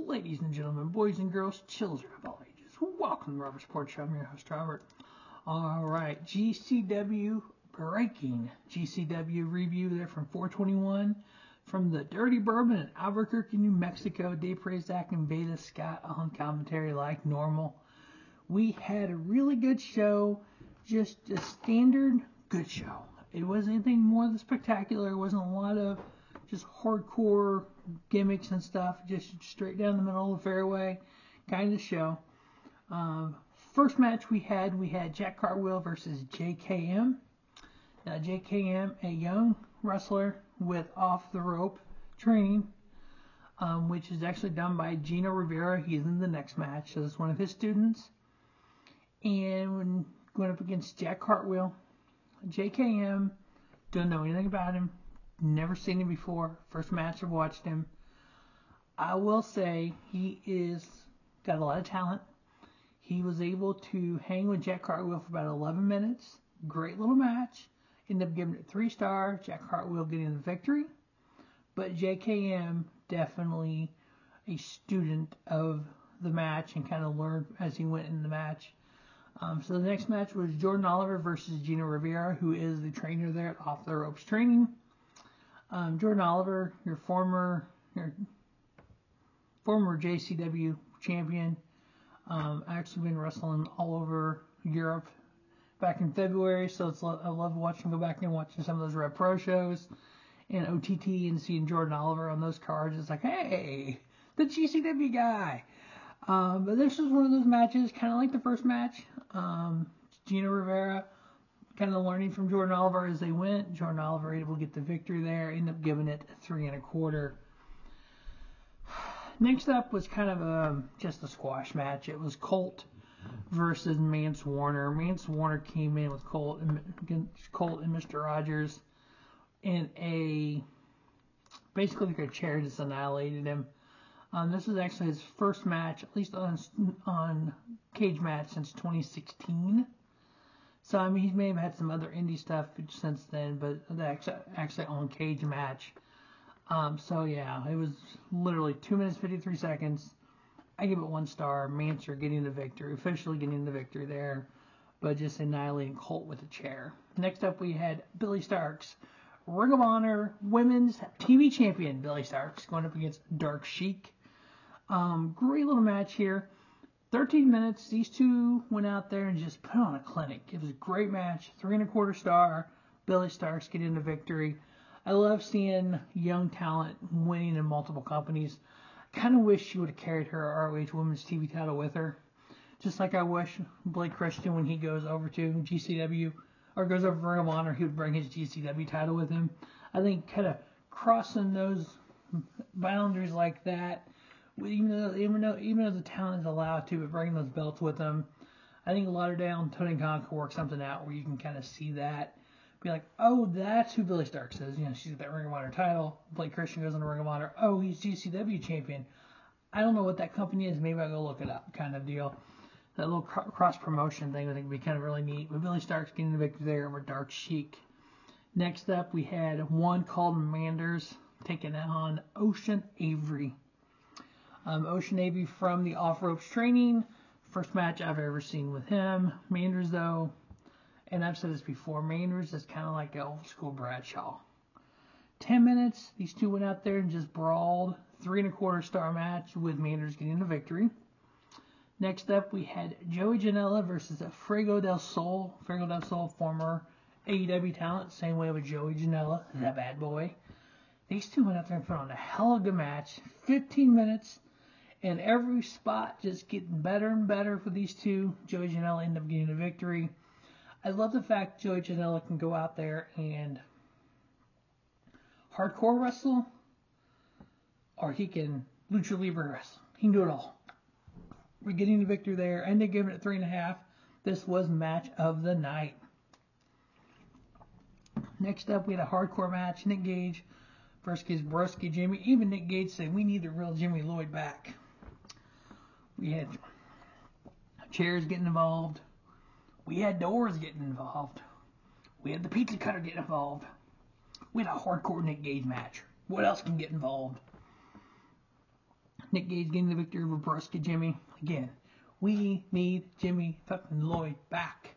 Ladies and gentlemen, boys and girls, children of all ages, welcome to Robert Sports Show. I'm your host, Robert. Alright, GCW breaking. GCW review there from 421. From the Dirty Bourbon in Albuquerque, New Mexico. Dave Prazak and Beta Scott on commentary like normal. We had a really good show, just a standard good show. It wasn't anything more than spectacular. It wasn't a lot of just hardcore gimmicks and stuff, just straight down the middle of the fairway kind of show. First match we had Jack Cartwheel versus JKM. Now JKM, a young wrestler with off the rope training, which is actually done by Gino Rivera. He's in the next match, so it's one of his students. And when going up against Jack Cartwheel, JKM, don't know anything about him. Never seen him before. First match I've watched him. I will say he is got a lot of talent. He was able to hang with Jack Cartwheel for about 11 minutes. Great little match. Ended up giving it 3 stars. Jack Cartwheel getting the victory. But JKM definitely a student of the match and kind of learned as he went in the match. So the next match was Jordan Oliver versus Gino Rivera, who is the trainer there at Off the Ropes Training. Jordan Oliver, your former JCW champion, actually been wrestling all over Europe back in February, so I love watching, go back and watching some of those Rev Pro shows and OTT and seeing Jordan Oliver on those cards. It's like, hey, the GCW guy. But this was one of those matches, kind of like the first match. Gino Rivera kind of learning from Jordan Oliver as they went. Jordan Oliver able to get the victory there, ended up giving it 3 1/4. Next up was kind of just a squash match. It was Colt versus Mance Warner. Mance Warner came in with Colt and Mr. Rogers in basically like a chair, just annihilated him. This was actually his first match, at least on Cage Match, since 2016. So, I mean, he may have had some other indie stuff since then, but actually on Cage Match. So, yeah, it was literally 2 minutes, 53 seconds. I give it 1 star. Manser getting the victory, officially getting the victory there, but just annihilating Colt with a chair. Next up, we had Billy Starks, Ring of Honor Women's TV Champion. Billy Starks going up against Dark Sheik. Great little match here. 13 minutes. These two went out there and just put on a clinic. It was a great match. 3 1/4 star. Billy Starks getting the victory. I love seeing young talent winning in multiple companies. Kind of wish she would have carried her ROH Women's TV title with her. Just like I wish Blake Christian, when he goes over to GCW or goes over to Ring of Honor, he would bring his GCW title with him. I think kind of crossing those boundaries like that, even though the talent is allowed to, but bringing those belts with them, I think Lauderdale and Tony Khan could work something out where you can kind of see that. Be like, oh, that's who Billy Starks is. You know, she's got that Ring of Honor title. Blake Christian goes on the Ring of Honor. Oh, he's GCW champion. I don't know what that company is. Maybe I'll go look it up, kind of deal. That little cross promotion thing I think would be kind of really neat. But Billy Starks getting the victory there over Dark Sheik. Next up, we had one called Manders taking on Ocean Avery. Ocean Avery from the Off Ropes Training. First match I've ever seen with him. Manders, though, and I've said this before, Manders is kind of like an old school Bradshaw. 10 minutes, these two went out there and just brawled. 3 1/4 star match with Manders getting the victory. Next up, we had Joey Janela versus Fuego del Sol. Fuego del Sol, former AEW talent, same way with Joey Janela, the bad boy. These two went out there and put on a hell of a good match. 15 minutes, and every spot just getting better and better for these two. Joey Janela ended up getting the victory. I love the fact Joey Janela can go out there and hardcore wrestle, or he can lucha libre wrestle. He can do it all. We're getting the victory there, and they're giving it 3 1/2. This was match of the night. Next up, we had a hardcore match. Nick Gage versus Brusky Jimmy. Even Nick Gage said, we need the real Jimmy Lloyd back. We had chairs getting involved. We had doors getting involved. We had the pizza cutter getting involved. We had a hardcore Nick Gage match. What else can get involved? Nick Gage getting the victory over Brusque Jimmy. Again, we need Jimmy fucking Lloyd back.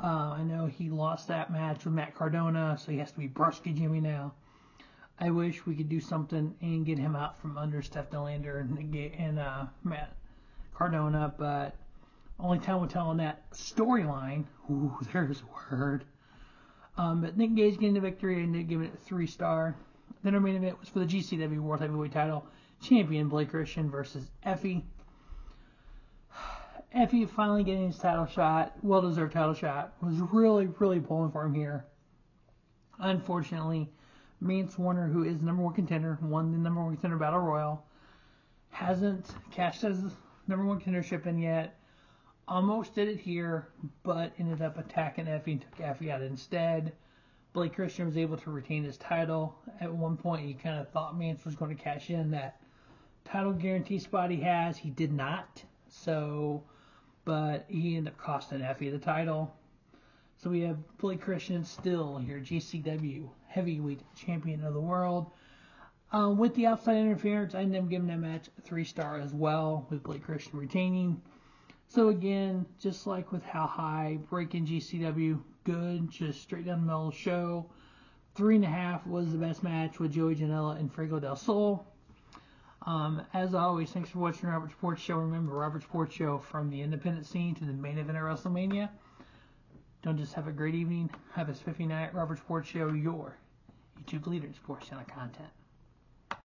I know he lost that match with Matt Cardona, so he has to be Brusque Jimmy now. I wish we could do something and get him out from under Steph Delander and Matt Cardona, but only time will tell on that storyline. Ooh, there's a word. But Nick Gage getting the victory and giving it a 3-star. Then our main event was for the GCW World Heavyweight Title. Champion Blake Christian versus Effie. Effie finally getting his title shot, well-deserved title shot. Was really, really pulling for him here. Unfortunately, Mance Warner, who is number one contender, won the number one contender battle royal, hasn't cashed his number one contendership in yet. Almost did it here, but ended up attacking Effie and took Effie out instead. Blake Christian was able to retain his title. At one point, he kind of thought Mance was going to cash in that title guarantee spot he has. He did not. But he ended up costing Effie the title. So we have Blake Christian still here, GCW Heavyweight Champion of the World. With the outside interference, I ended up giving that match a 3-star as well, with Blake Christian retaining. So again, just like with How High, breaking GCW, good, just straight down the middle of the show. 3.5 was the best match with Joey Janela and Fuego del Sol. As always, thanks for watching Robert Sports Show. Remember, Robert Sports Show, from the independent scene to the main event of WrestleMania. Don't just have a great evening, have a spiffy night. Robert Sports Show, your YouTube leader in sports channel content.